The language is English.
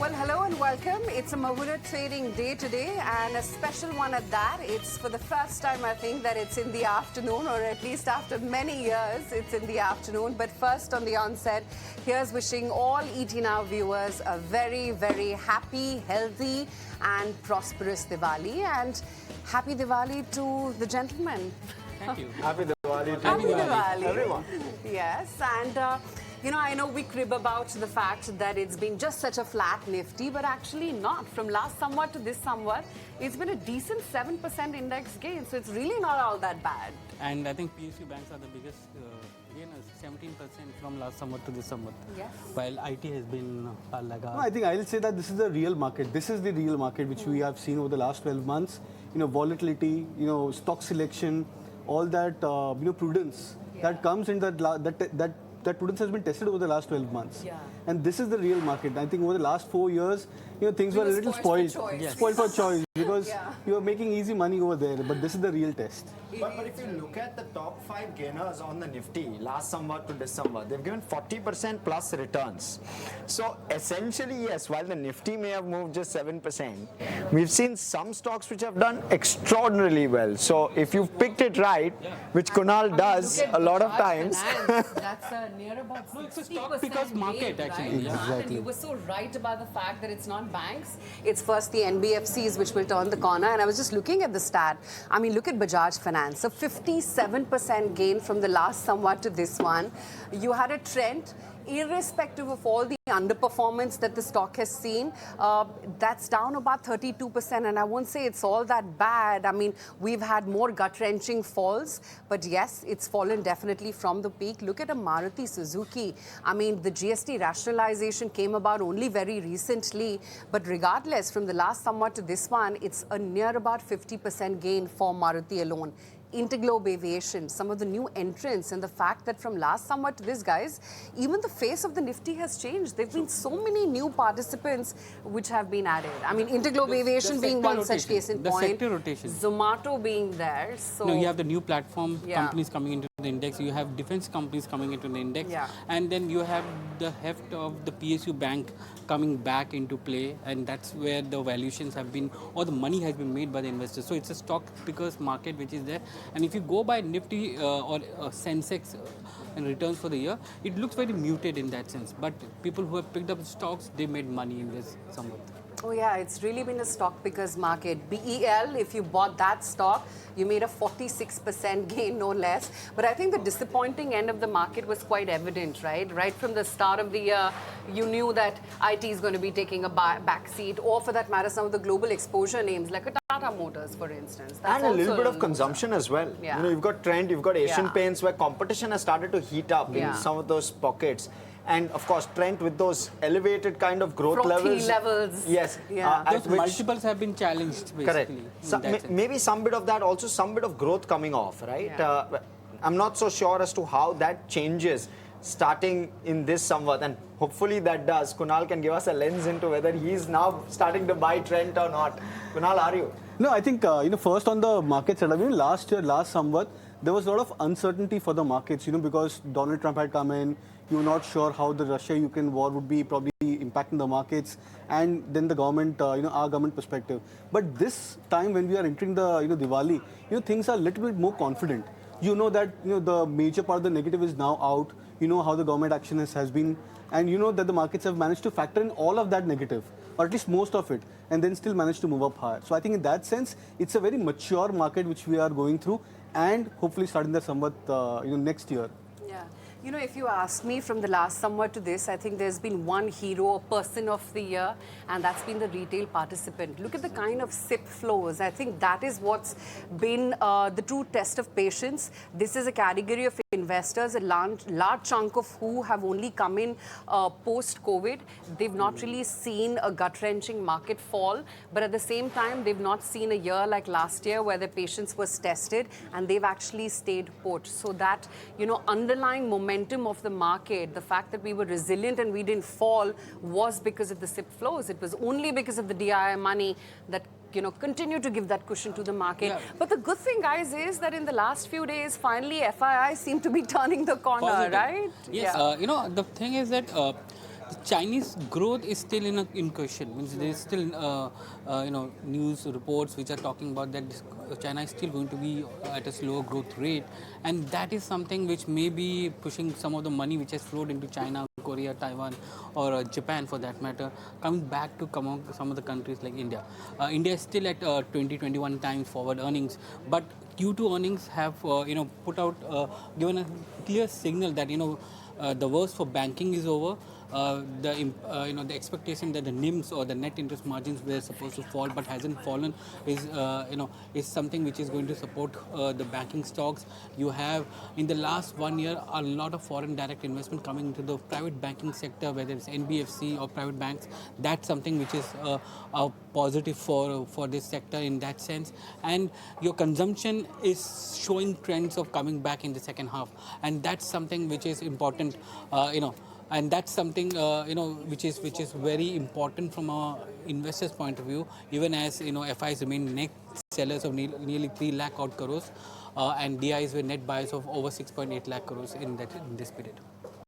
Well, hello and welcome. It's a Muhurat trading day today and a special one at that. It's for the first time, I think, that it's in the afternoon, or at least after many years, it's in the afternoon. But first, on the onset, here's wishing all ET Now viewers a very, very happy, healthy and prosperous Diwali. And happy Diwali to the gentleman. Thank you. Happy Diwali to Happy Diwali. everyone. Yes, and I know we crib about the fact that it's been just such a flat Nifty, but actually not. From last somewhat to this somewhat, it's been a decent 7% index gain, so it's really not all that bad. And I think PSU banks are the biggest gainers, 17% from last summer to this summer. Yes. While IT has been a laggard. No, I think I'll say that this is the real market. This is the real market which we have seen over the last 12 months. Volatility, stock selection, all that, prudence that comes in that prudence has been tested over the last 12 months. Yeah. And this is the real market. I think over the last 4 years, things were a little spoiled. Spoiled for choice because you were making easy money over there. But this is the real test. But if you look at the top 5 gainers on the Nifty last summer to this summer, they've given 40% plus returns. So essentially, yes, while the Nifty may have moved just 7%, we've seen some stocks which have done extraordinarily well. So if you've picked it right, which Kunal does a lot of times. That's near about 60% it's a stock because market, gain, actually. right? Yeah. And you were so right about the fact that it's not banks. It's first the NBFCs which will turn the corner. And I was just looking at the stat. I mean, look at Bajaj Finance. A 57% gain from the last somewhat to this one. You had a trend. Irrespective of all the underperformance that the stock has seen, that's down about 32%. And I won't say it's all that bad. I mean, we've had more gut-wrenching falls. But yes, it's fallen definitely from the peak. Look at a Maruti Suzuki. I mean, the GST rationalization came about only very recently. But regardless, from the last somewhat to this one, it's a near about 50% gain for Maruti alone. Interglobe Aviation, some of the new entrants, and the fact that from last summer to this, guys, even the face of the Nifty has changed. There have been so many new participants which have been added. I mean, Interglobe Aviation being one such case in point. The sector rotation. Zomato being there. So No, you have the new platform companies coming into the index. You have defense companies coming into the index. Yeah. And then you have the heft of the PSU bank coming back into play. And that's where the valuations have been, or the money has been made by the investors. So it's a stock pickers market which is there. And if you go by Nifty or Sensex and returns for the year, it looks very muted in that sense. But people who have picked up stocks, they made money in this somewhat. Oh yeah, it's really been a stock pickers market. BEL, if you bought that stock, you made a 46% gain, no less. But I think the disappointing end of the market was quite evident, right? Right from the start of the year, you knew that IT is going to be taking a back seat, or for that matter, some of the global exposure names like a Tata Motors, for instance. That's And a little also bit of consumption as well. Yeah. You've got Trent, you've got Asian Yeah. Paints, where competition has started to heat up in some of those pockets. And of course, Trent with those elevated kind of growth frothy levels. levels. Yes. Yeah. At Those which- multiples have been challenged, basically. Correct. in that sense. Maybe some bit of that, also some bit of growth coming off, right? Yeah. I'm not so sure as to how that changes starting in this somewhat, and hopefully that does. Kunal can give us a lens into whether he's now starting to buy Trent or not. Kunal, are you? No, I think, first on the market side, I mean, last year, last somewhat, there was a lot of uncertainty for the markets, because Donald Trump had come in. You were not sure how the Russia-Ukraine war would be probably impacting the markets, and then the government, our government perspective. But this time when we are entering the, Diwali, things are a little bit more confident. You know that, the major part of the negative is now out. You know how the government action has been, and you know that the markets have managed to factor in all of that negative, or at least most of it, and then still manage to move up higher. So I think in that sense, it's a very mature market which we are going through, and hopefully starting the somewhat, next year. Yeah. If you ask me from the last summer to this, I think there's been one hero, a person of the year, and that's been the retail participant. Look at the kind of SIP flows. I think that is what's been the true test of patience. This is a category of investors, a large chunk of who have only come in post-COVID. They've not really seen a gut-wrenching market fall, but at the same time, they've not seen a year like last year where their patience was tested, and they've actually stayed put. So that, underlying momentum of the market, the fact that we were resilient and we didn't fall was because of the SIP flows. It was only because of the DII money that continue to give that cushion to the market. Yeah. But the good thing, guys, is that in the last few days, finally, FII seem to be turning the corner, Positive. right? Yes, the thing is that the Chinese growth is still in question. Means there is still news reports which are talking about that China is still going to be at a slower growth rate, and that is something which may be pushing some of the money which has flowed into China, Korea, Taiwan, or Japan for that matter, coming back to some of the countries like India. India is still at 20-21 times forward earnings, but Q2 earnings have put out given a clear signal that the worst for banking is over. The expectation that the NIMs or the net interest margins were supposed to fall but hasn't fallen is something which is going to support the banking stocks. You have in the last 1 year a lot of foreign direct investment coming into the private banking sector, whether it's NBFC or private banks. That's something which is a positive for this sector in that sense. And your consumption is showing trends of coming back in the second half, and that's something which is important. And that's something which is very important from a investor's point of view, even as FIs remain net sellers of nearly 3 lakh odd crores, and DIs were net buyers of over 6.8 lakh crores in this period.